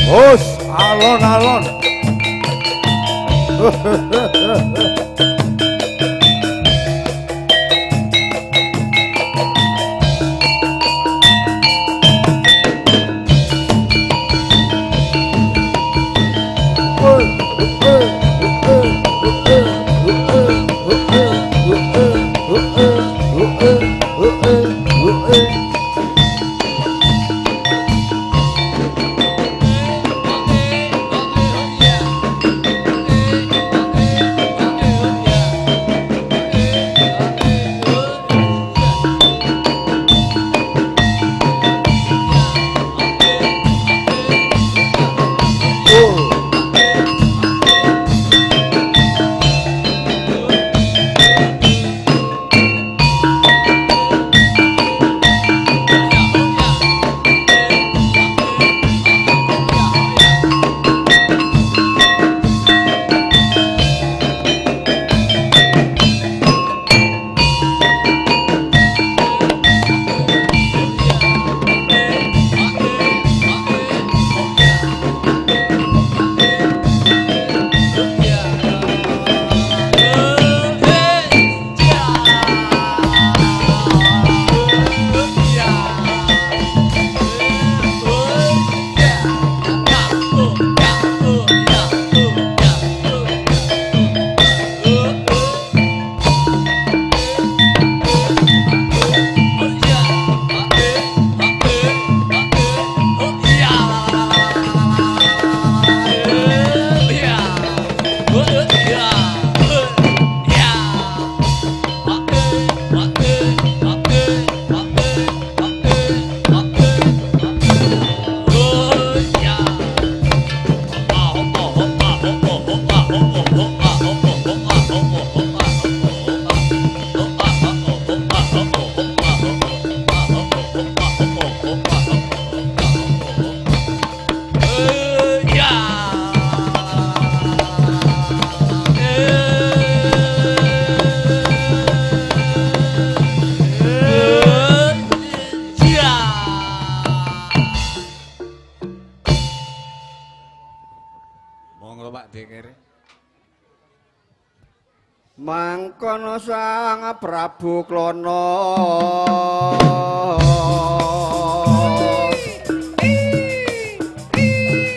Hus, alon-alon. Mangkono Sang Prabu Klana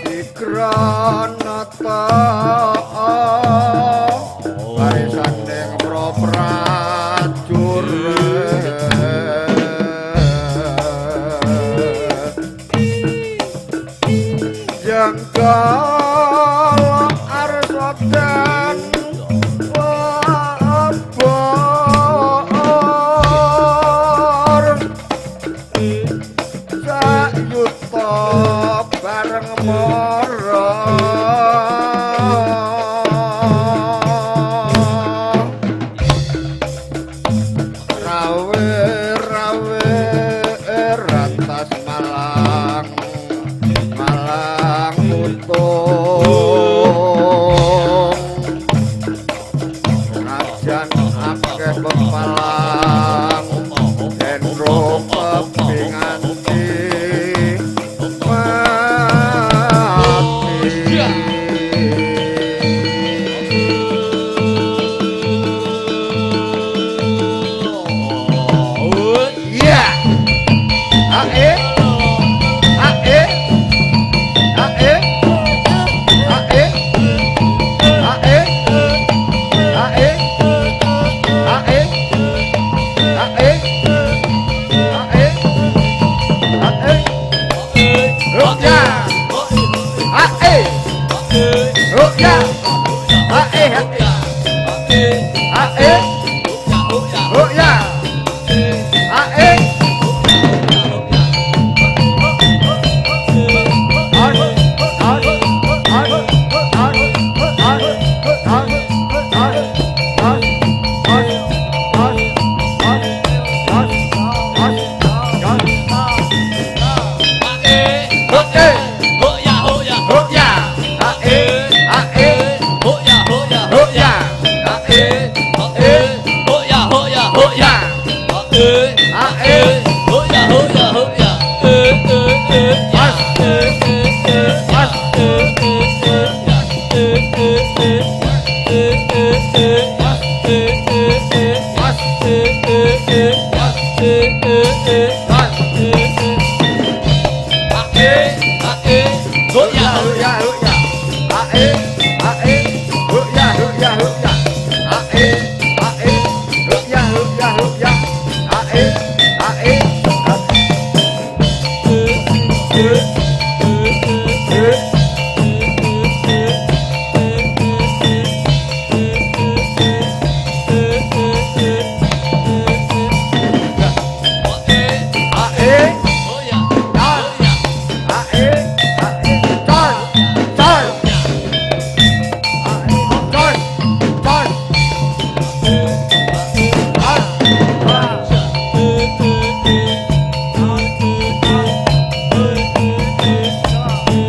Ikranata Parisanding prajurit yang kala arsodan bareng mara rawe rantas malang untung rajan akeh pepalang hendro pepingan Okay. Hãy subscribe cho kênh Ghiền Mì Gõ để không bỏ lỡ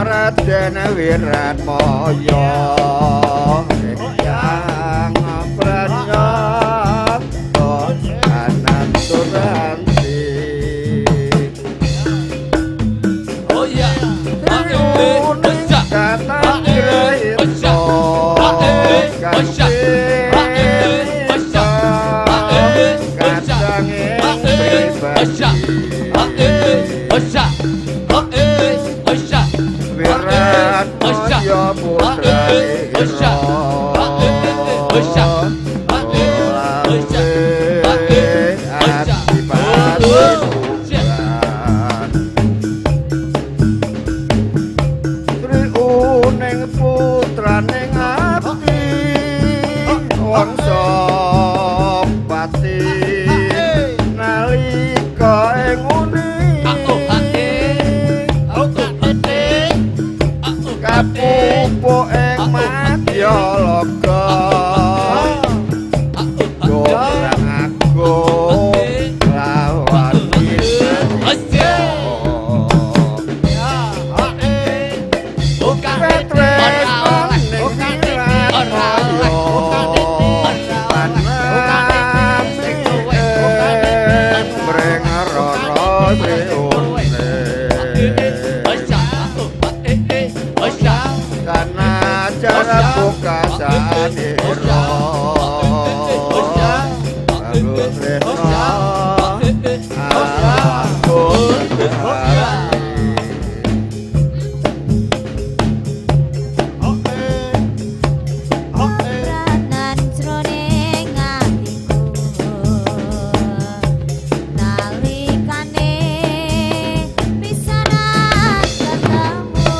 Raden Wiratmaya yang pranyata Ananturanti. Oh ya, Kata Grahita Wiratmaya putra putraning abdi wangsa pati nalika ing kapupuk ing Madyalaga Gorang Agung lawan buka sanira Bagus Rena Agung Ranan jroning atiku nalikane pisanan ketemu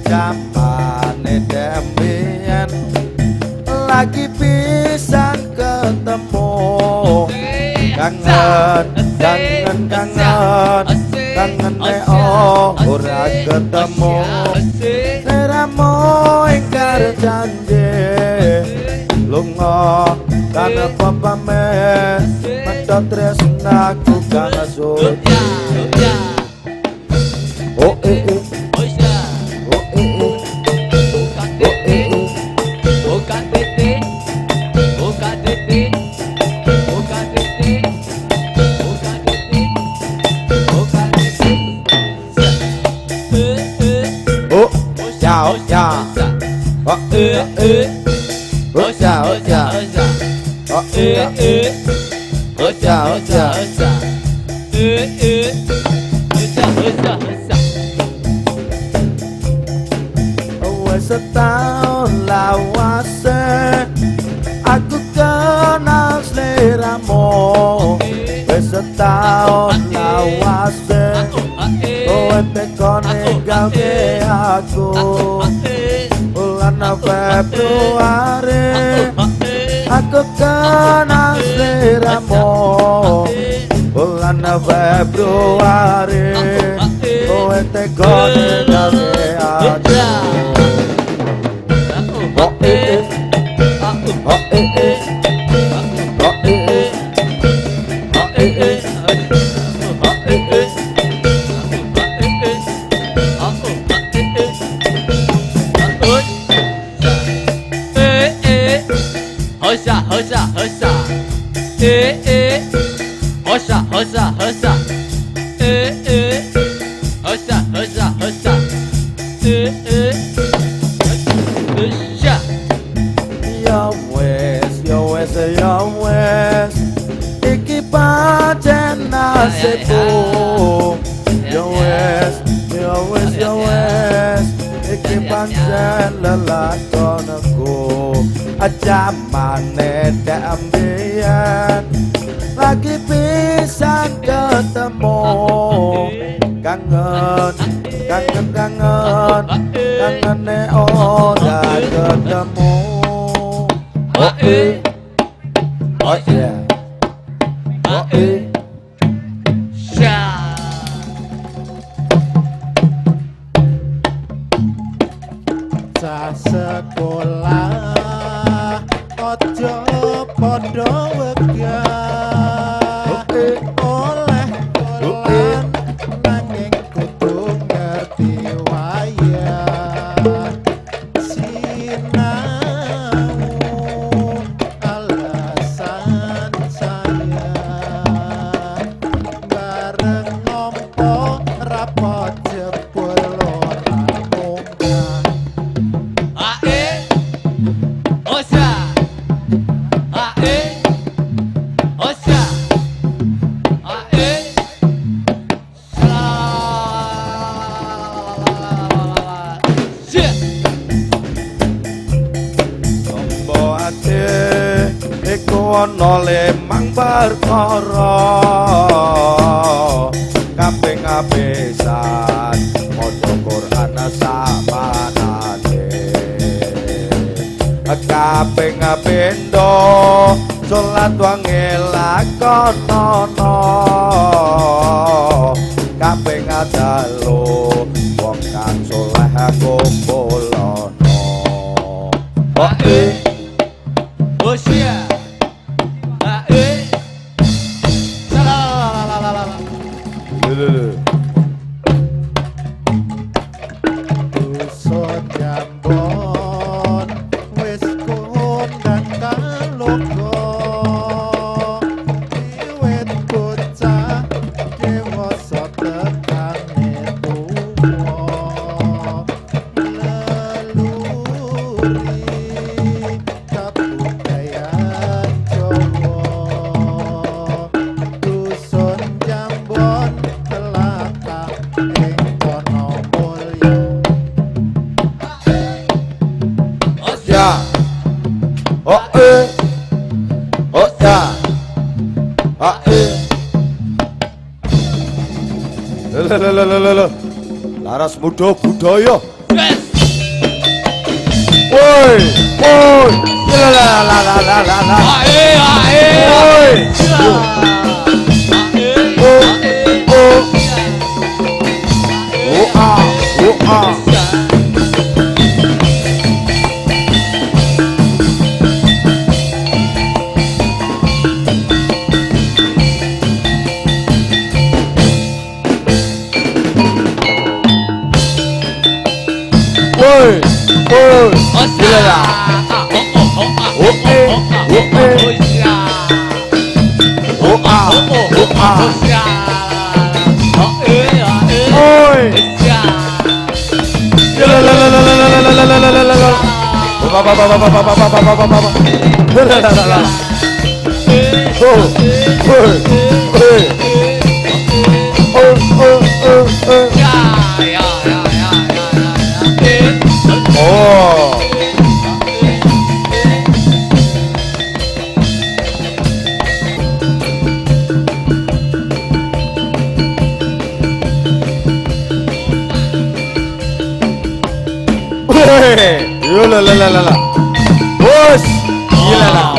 Jamane demian lagi pisan ketemu kangen ora ketemu seramu ingkar janji lunga kana papame meto tresnaku kana suci oh setahun lawase aku kenal seliramu setahun lawase kowe teko ninggalke aku bulan Februari aku kenal seliramu bulan Februari kowe teko ninggalke aku Hosa, hosa. Hosa, hosa, hosa. Hosa. Yo wes iki pancen nasibku yo wes iki pancen lelakonku aja maneh ambian lagi pisan ketemu kangen kangene ora ketemu oh yeah Cah sekolah ojo padha wegah oleh kolan nanging kudu ngerti wayah sinau alasan saya bareng ngompo rapot jebul ora munggah ono lemang perkara kaping apisan maca Quran samanane kaping pindho salat wangi lakonono kaping dalu wong kang saleh kumpulono Osia. Dusun Jambon wis kondang kalogo wiwit bocah dewasa tekane tuwa leluri kabudayan Jawa Dusun Jambon telatak ing kono mulya ya oh ya laras muda budaya woi bos gila lah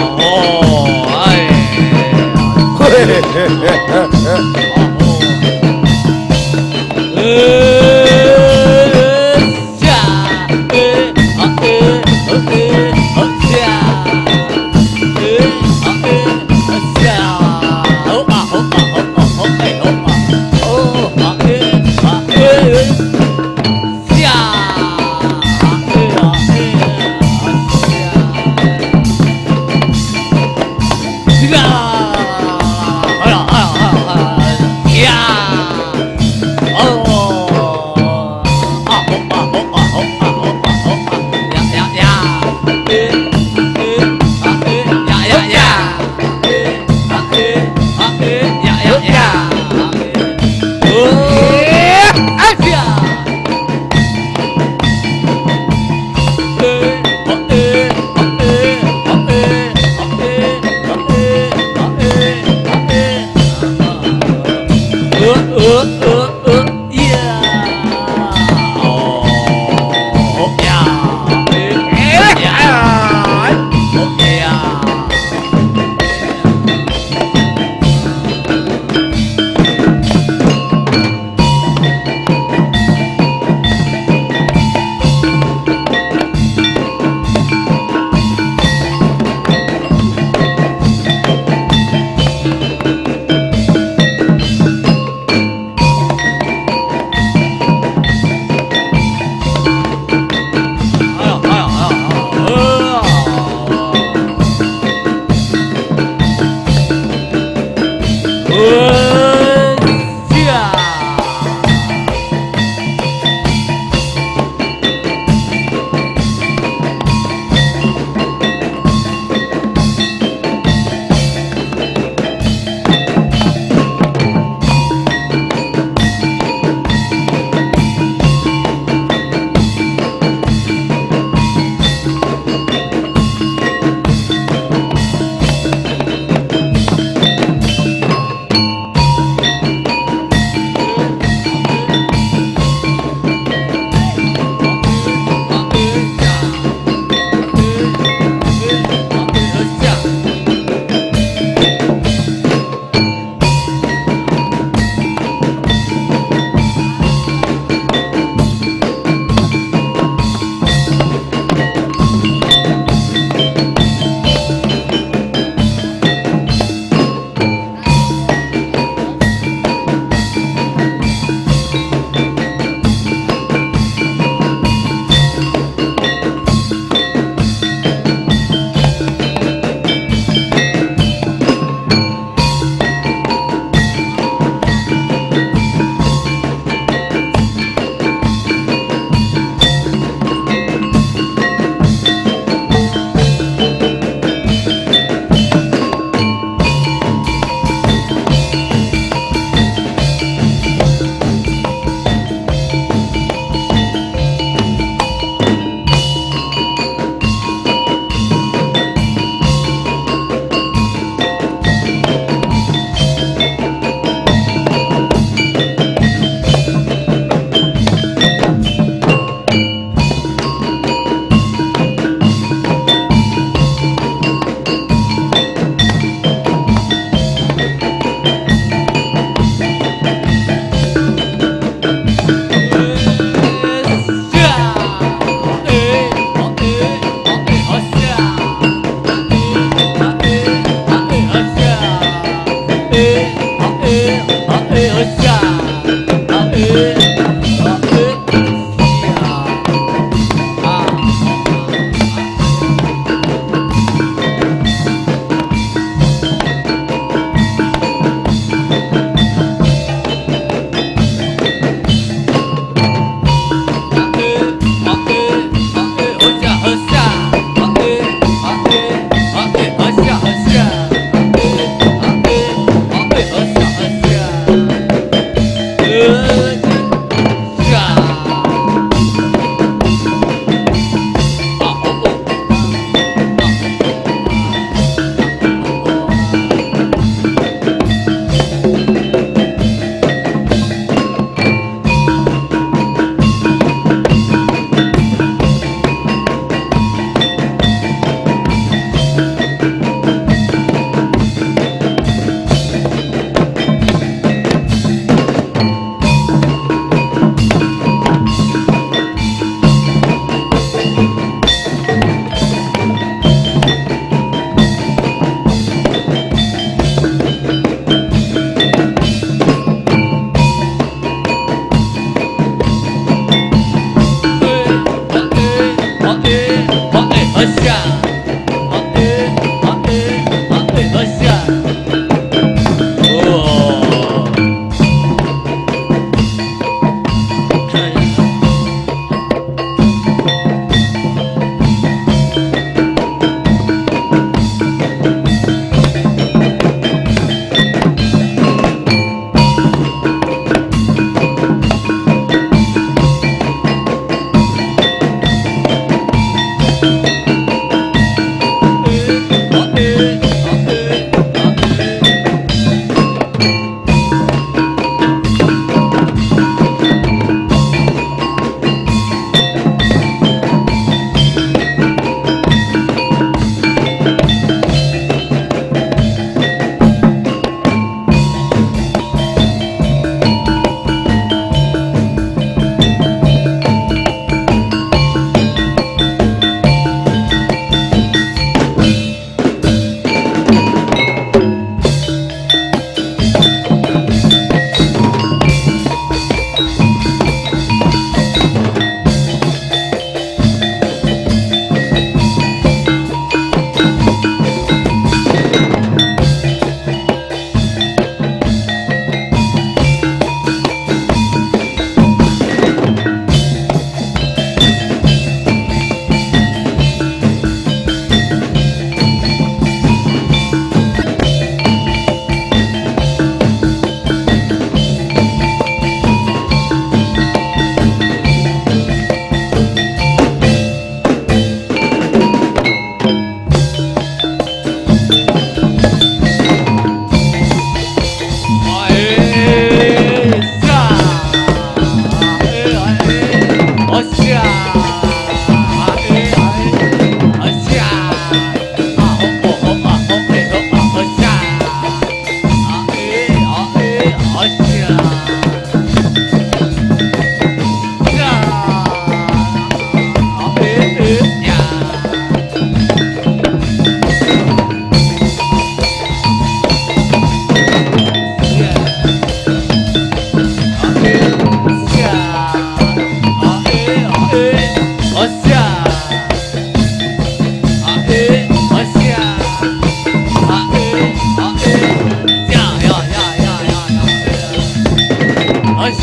Woi,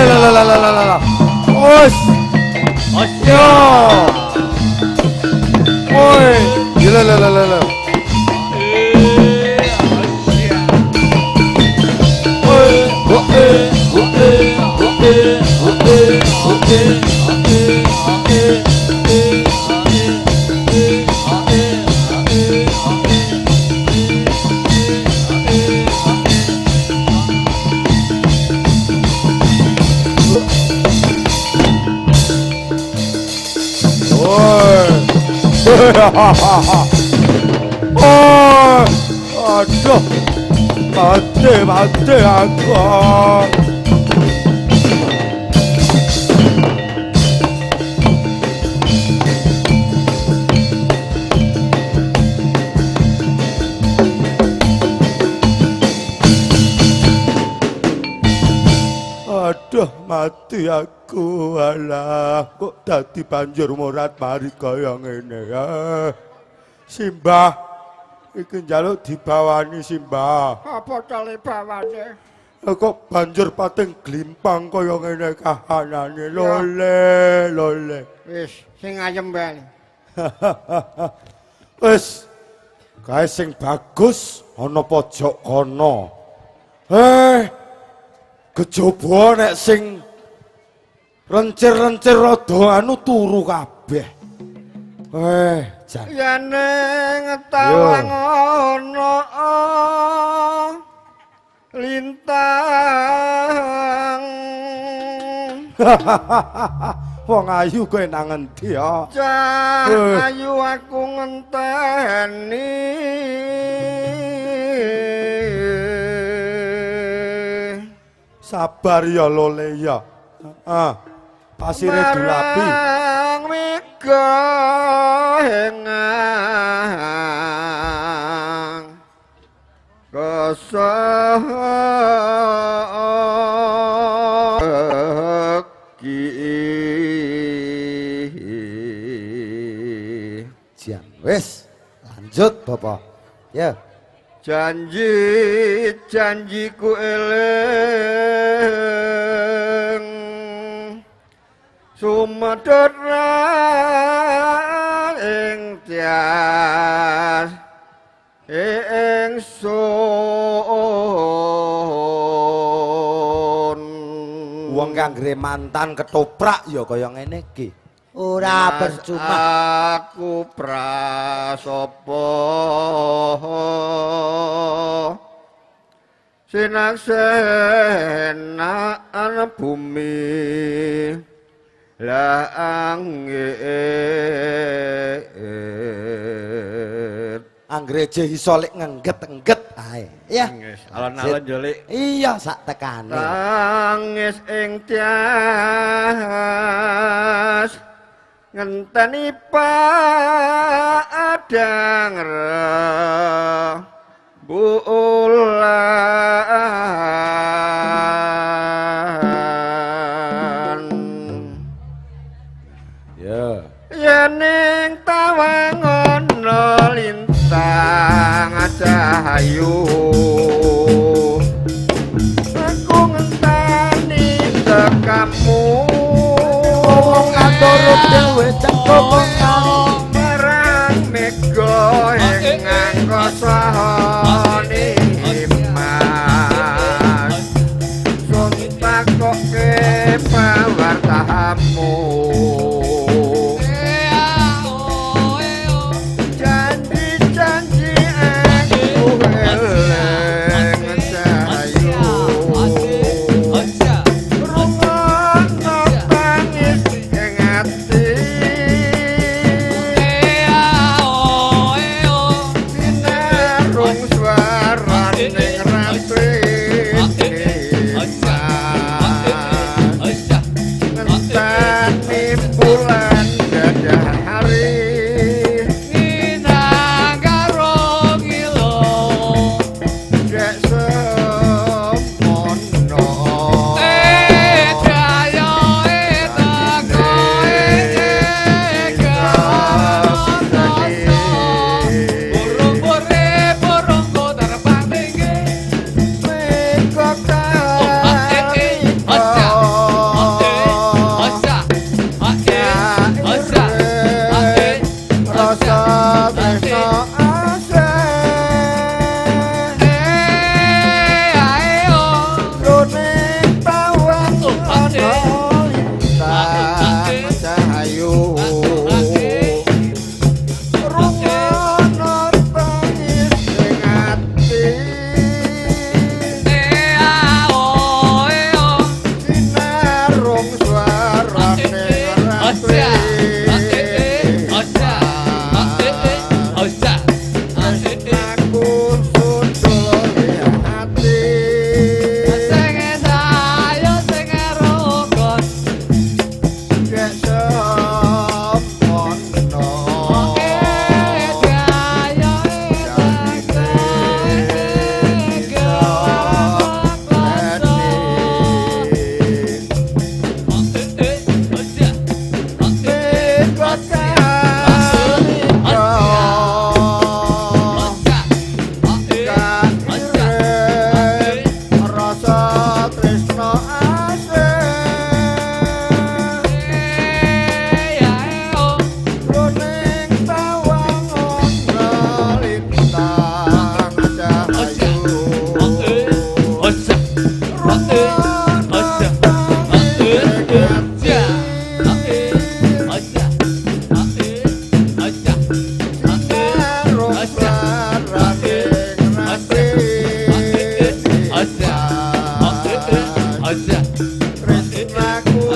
la. Os. Ya. Woi, la. Aduh, mati aku. Aduh, mati aku. Alah, kok dadi banjur murat mari kaya ngene ya. Simbah, iki njaluk dibawani Simbah. Apa cale bawane? Kok banjur pating glimpang kaya ngene kahanane. Lole. Wis, sing ayem bae. Wis, kae sing bagus ana pojok kono. Kejaba nek sing rencir-rencir rada anu turu kabeh. Jan. Yane ngetawang ana lintang. Wong ayu kowe nang endi ya? Ayu aku ngenteni. Sabar ya Lole ya. Pasire dulapi. Mega hengang Jan, wis lanjut Bapak. Ya. Janjiku eleng sumedhot ing tias ingsun. Wong kanggre mantan ketoprak ya kaya ngene iki. Ora percuma. Aku prasopo sinaksenan bumi la Angreje iso lek ngengget-engget ae. Ya. Alon-alon jolik. Iya sak tekane. Tangis ing tias ngenteni padang rembulan. Ya. Yening tawang ana lintang cahayu. Aku ngenteni tekamu. Wong aturut dhewe cekok marang mega ing angkasane mas sontak kok ke pawartamu janji aku eleng cahayu rungono tangis ing ati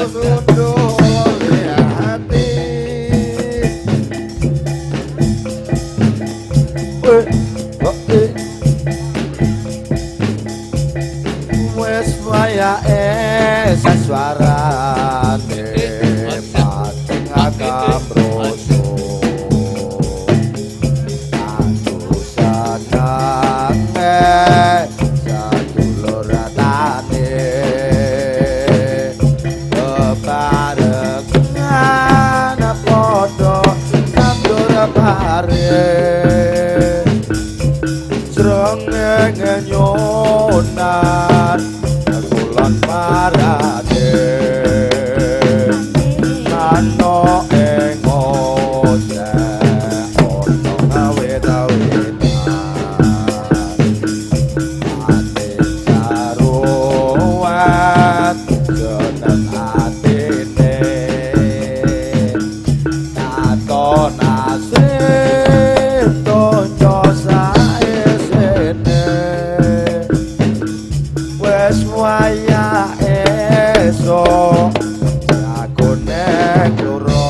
sundul hati wes wayahe saswarane mati ngagam roso aku sanange sadulur ratane bebarengan padha nandur bare srengenge nyonar kulon parade mano ing ose ono awet-awetan ate saruwat jeneng atine katon asih donya saesene wes wayah esok aku nek loro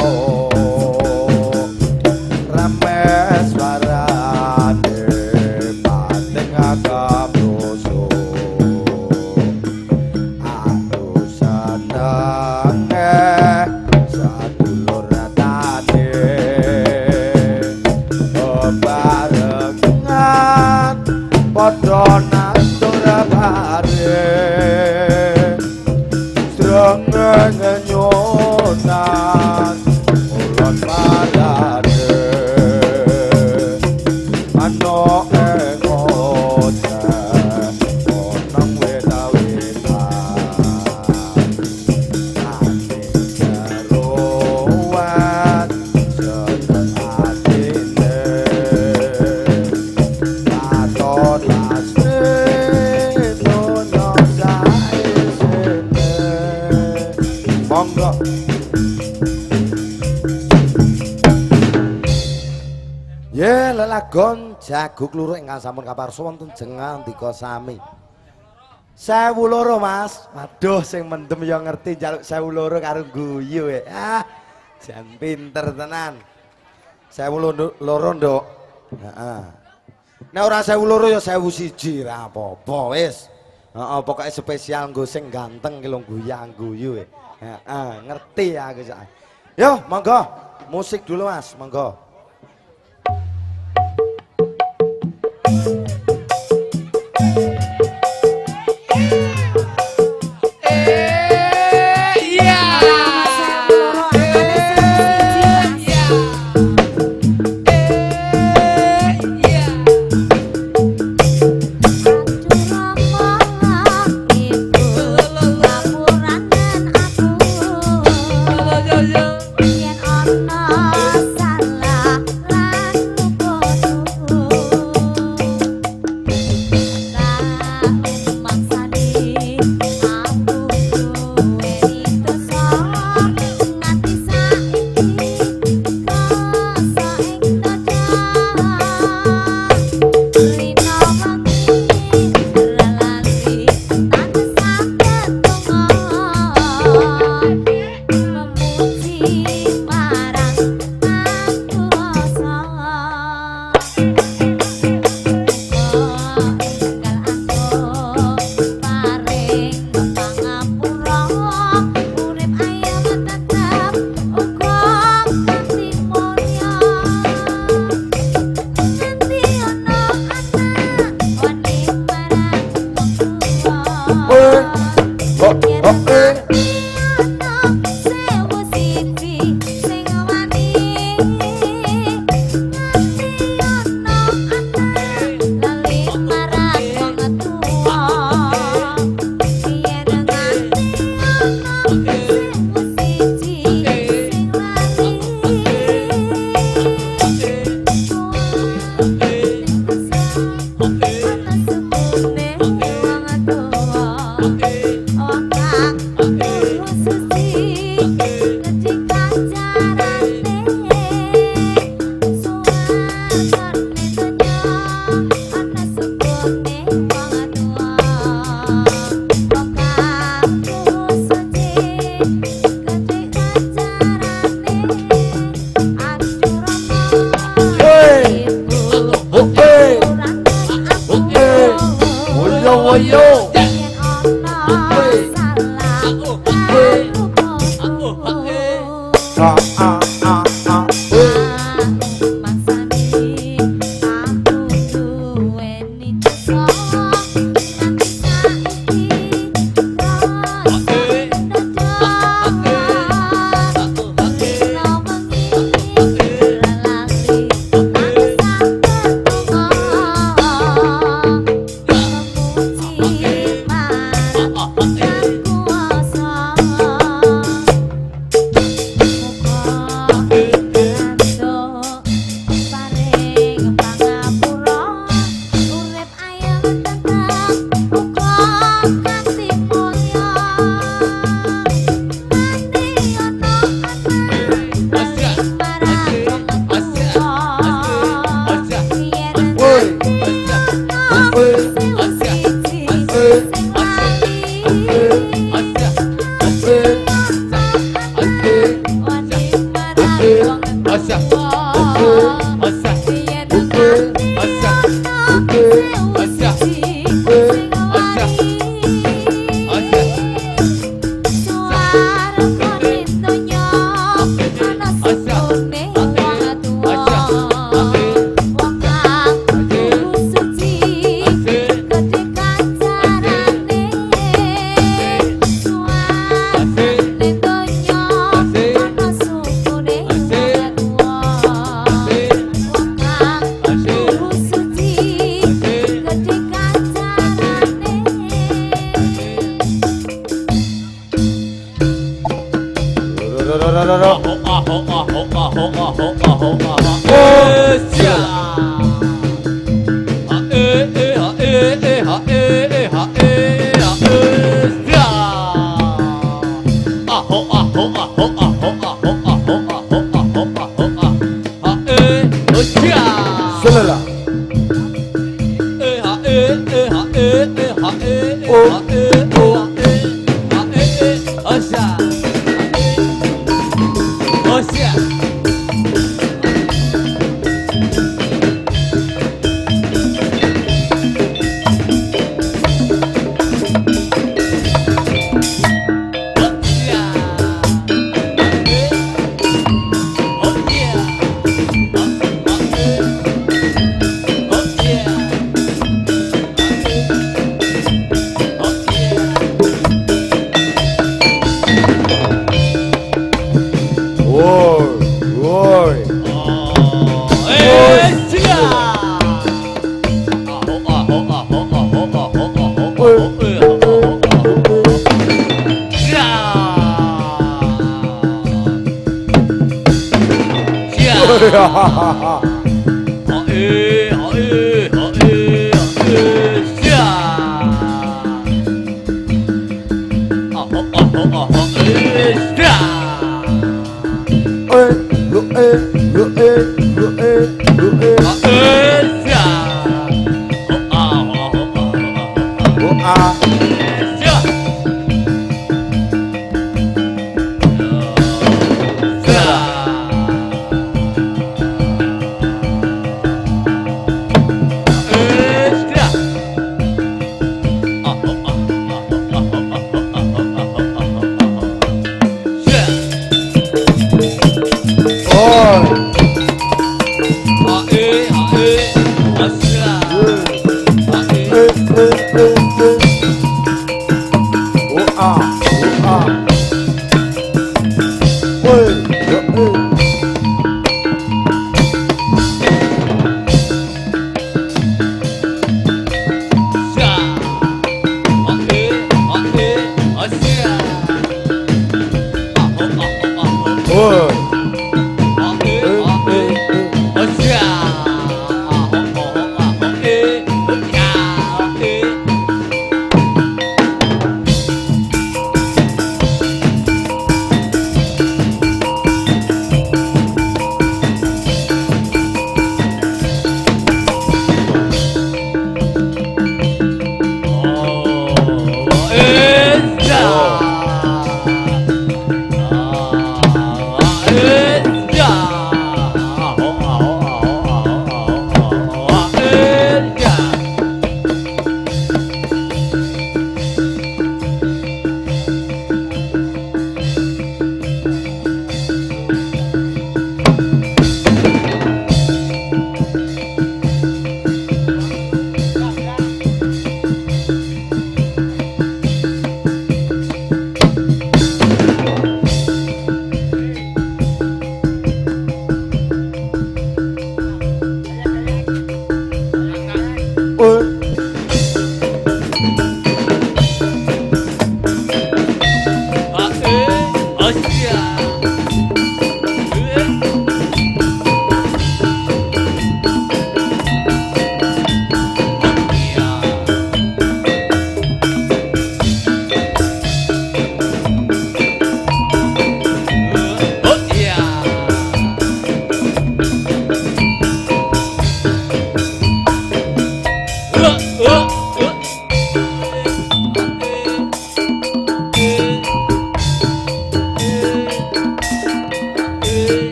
rames warane pating agam doso aku sanenge sadulur ratane bebarengan padha nandur bare srengenge nyonan ulon parade ano ing ose onang wet-awetan ati jarowan jeneng atine katon asih donya saesene monggo ye lelagon jaguk loro ingkang sampun kaparsa wonten jengandika sami 1000 Mas waduh sing mendem ya ngerti njaluk 1000 karo guyu ah jan pinter tenan 1000 nduk heeh nek ora 1000 ya 1001 ra apa-apa wis heeh pokoke spesial nggo sing ganteng ki lho guyu heeh ngerti aku sak yo monggo musik dulu Mas monggo Yen ana salah Selalah.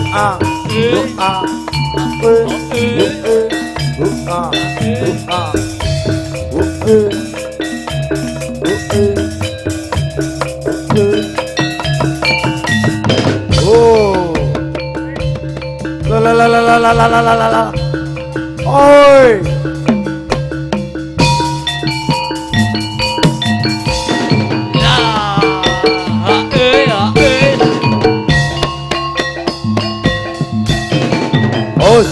Oh. La la la la la la la la la la. Oi. Os.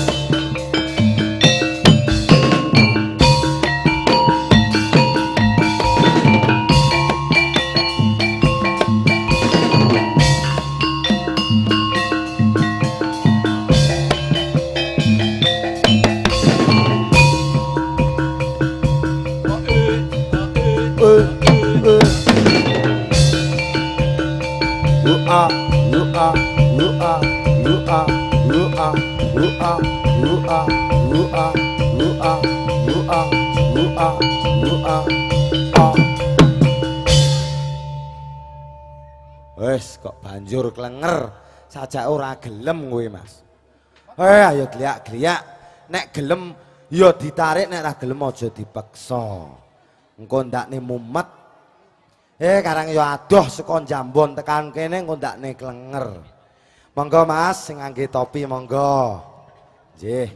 Wes kok banjur klenger sajak ora gelem kowe Mas. Ayo gliak-gliak nek gelem ya ditarik nek ora gelem aja dipaksa. Engko ndakne mumet. Karang ya adoh saka Jambon tekan kene engko ndakne klenger. Monggo Mas sing ngangge topi monggo. Nggih.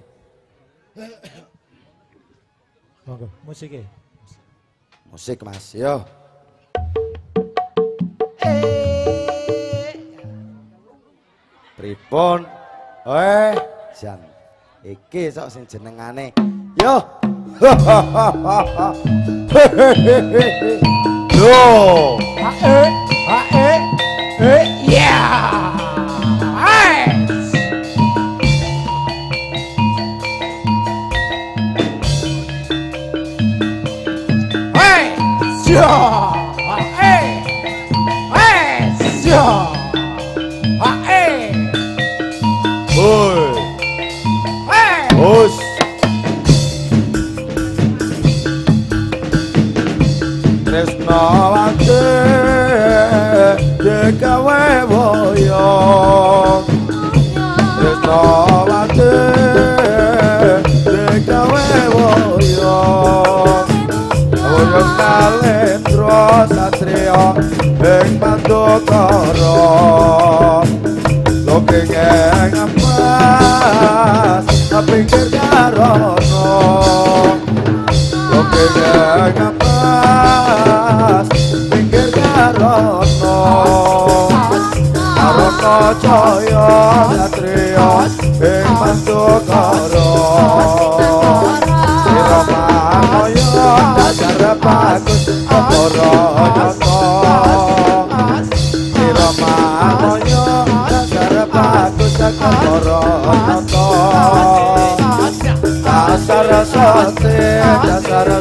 Monggo musike. Musik Mas yo. Pripun? Jan. Iki sok sing jenengane. Yo. Yo. Ya. Bos. Tresnawati dekawe boyo. Tresnawati dekawe boyo. Boyo kalendro satrio ing Pandokara. Loke ngemas pinggir karono. Loke ngemas pinggir karono. Karono jaya satrio ing Pandokara. Sira mangoyo dasar bagus para nyata. Sira mangoyo dasar bagus para nyata. Dasar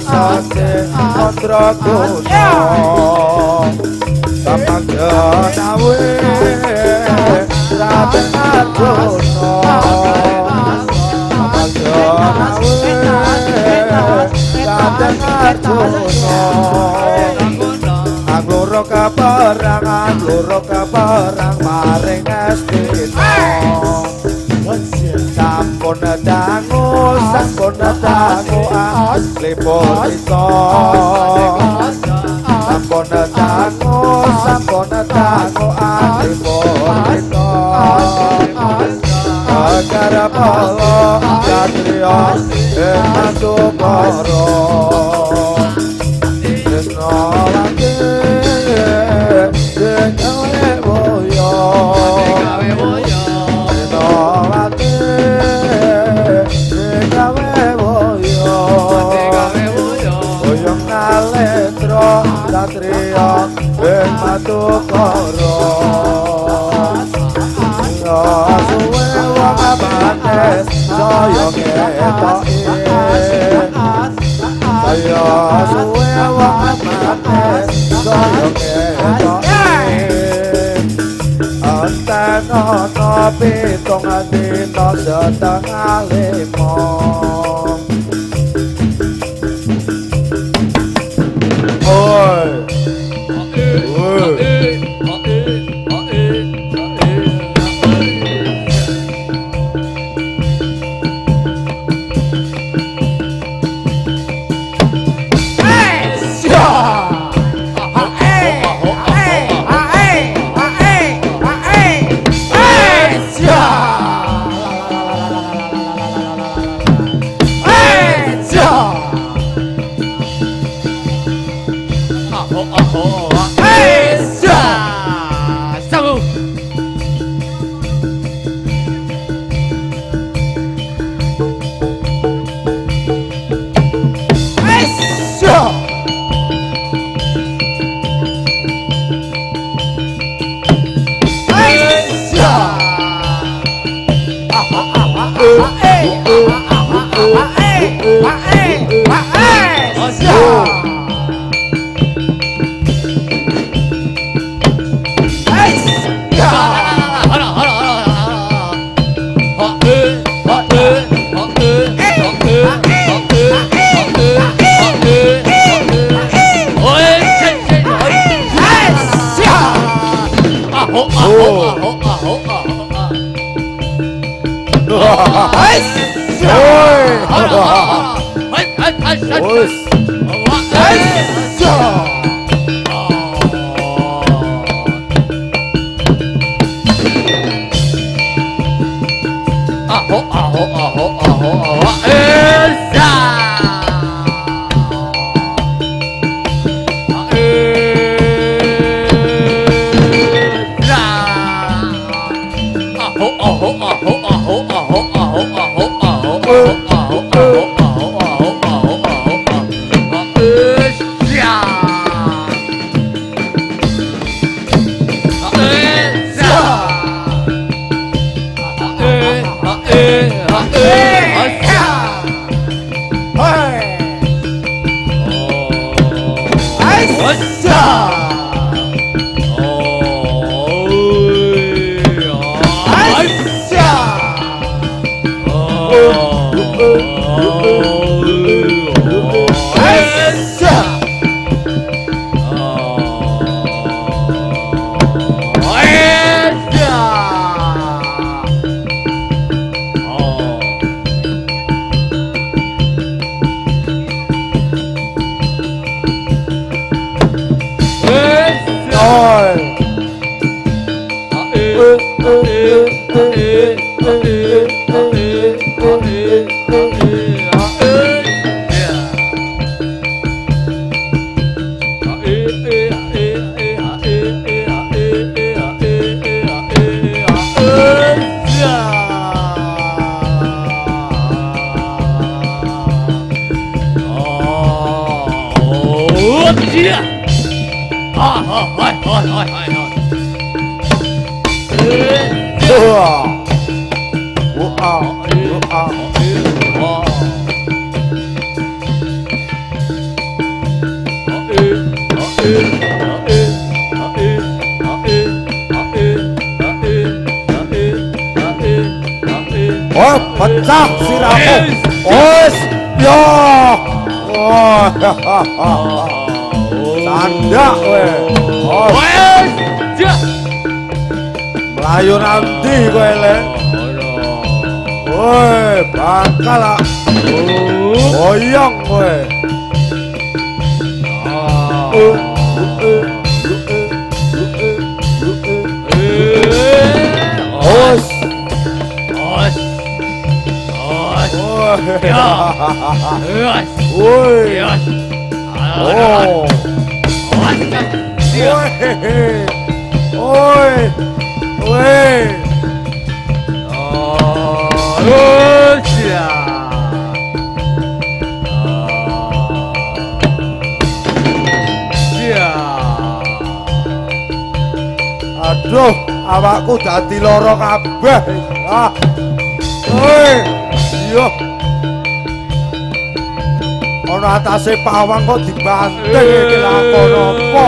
sate mantra kuno. Tapang jonawe rabe arjuna. Tapang jonawe rabe arjuna. Angloro kaperang maring Astina. Sampun dangu asli polito. Sampun dangu asli polito. Agara polo satrio ing Pandokara. Tresno lagi dekawe boyo. Satrio ing Pandokara. Suwe wong abanes saya ngetoki. Saya suwe wong abanes saya ngetoki. Anten ana pitung dina setengah lima. Oh, pecah siramu. Wes, yo. Oh, sandak we. Oh, wes, ja. Melayu nanti kowe le. Woi, bakal ah. Goyang kowe. Os. Ya. Woi. Ya. Oh. Oi. Oi. Aduh, awakku dadi lara kabeh. Ah. Oi. Iya. Ana atase pawang kok dibanteng iki lakon apa?